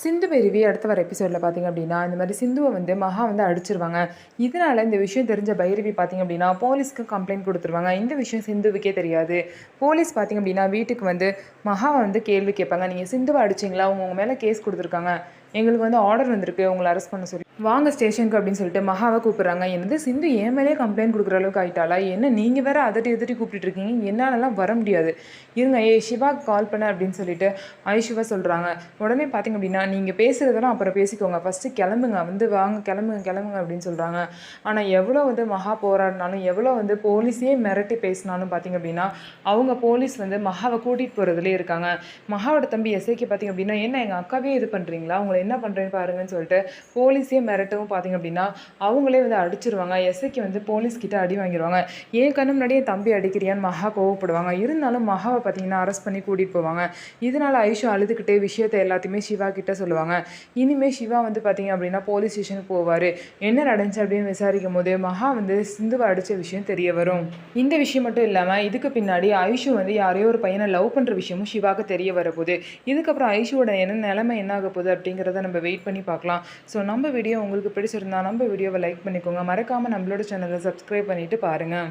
சிந்து பெருவி அடுத்த வர எபிசோடில் பார்த்தீங்க அப்படின்னா இந்த மாதிரி சிந்துவை வந்து மகா வந்து அடிச்சிருவாங்க. இதனால இந்த விஷயம் தெரிஞ்ச பைரவி பார்த்தீங்க அப்படின்னா போலீஸ்க்கு கம்ப்ளைண்ட் கொடுத்துருவாங்க. இந்த விஷயம் சிந்துவுக்கே தெரியாது. போலீஸ் பார்த்தீங்க அப்படின்னா வீட்டுக்கு வந்து மகாவை வந்து கேள்வி கேட்பாங்க. நீங்கள் சிந்துவை அடிச்சிங்களா, உங்க மேலே கேஸ் கொடுத்துருக்காங்க, எங்களுக்கு வந்து ஆர்டர் வந்திருக்கு உங்களை அரெஸ்ட் பண்ண சொல்லி, வாங்க ஸ்டேஷனுக்கு அப்படின்னு சொல்லிட்டு மகாவை கூப்பிட்றாங்க. என்னது சிந்து என் மேலே கம்ப்ளைண்ட் கொடுக்குற அளவுக்கு ஆயிட்டாளா, என்ன நீங்கள் வேற அதட்டி எதிர்ட்டி கூப்பிட்டு இருக்கீங்க, என்னாலலாம் வர முடியாது, இருங்க சிவாக்கு கால் பண்ண அப்படின்னு சொல்லிட்டு ஐஷுவா சொல்கிறாங்க. உடனே பார்த்தீங்க அப்படின்னா நீங்கள் பேசுகிறதெல்லாம் அப்புறம் பேசிக்கோங்க, ஃபஸ்ட்டு கிளம்புங்க, வந்து வாங்க கிளம்புங்க கிளம்புங்க அப்படின்னு சொல்கிறாங்க. ஆனால் எவ்வளோ வந்து மகா போராடினாலும் எவ்வளோ வந்து போலீஸே மிரட்டி பேசினாலும் பார்த்தீங்க அப்படின்னா அவங்க போலீஸ் வந்து மகாவை கூட்டிகிட்டு போகிறதுலே இருக்காங்க. மகாவோட தம்பி எஸ்ஐக்கு பார்த்தீங்க அப்படின்னா என்ன எங்கள் அக்காவே இது பண்ணுறீங்களா, உங்களை என்ன பண்ணுறேன்னு பாருங்கன்னு சொல்லிட்டு போலீஸே மிரட்டவும் பார்த்தீங்க அப்படின்னா அவங்களே வந்து அடிச்சிருவாங்க. எஸ்ஐக்கு வந்து போலீஸ்கிட்ட அடி வாங்கிடுவாங்க. ஏன் கண்ணு முன்னாடியே தம்பி அடிக்கிறியான்னு மகா கோவப்படுவாங்க. இருந்தாலும் மகாவை பார்த்தீங்கன்னா அரெஸ்ட் பண்ணி கூட்டிகிட்டு போவாங்க. இதனால் ஐஷு அழுதுகிட்டே விஷயத்தை எல்லாத்தையுமே சிவா கிட்ட சொல்லுவாங்க. இனிமேல் சிவா வந்து பார்த்தீங்க அப்படின்னா போலீஸ் ஸ்டேஷனுக்கு போவார். என்ன நடந்துச்சு அப்படின்னு விசாரிக்கும் போது மகா வந்து சிந்துவை அடித்த விஷயம் தெரிய வரும். இந்த விஷயம் மட்டும் இல்லாமல் இதுக்கு பின்னாடி ஐஷு வந்து யாரையோ ஒரு பையனை லவ் பண்ணுற விஷயமும் சிவாக்கு தெரிய வரப்போகுது. இதுக்கப்புறம் ஐஷுவோட என்ன நிலைமை என்ன ஆக போகுது அப்படிங்கிறத நம்ம வெயிட் பண்ணி பார்க்கலாம். ஸோ நம்ம வீடியோ உங்களுக்கு பிடிச்சிருந்தா நம்ம வீடியோவை லைக் பண்ணிக்கோங்க, மறக்காமல் நம்மளோட சேனலை சப்ஸ்கிரைப் பண்ணிவிட்டு பாருங்கள்.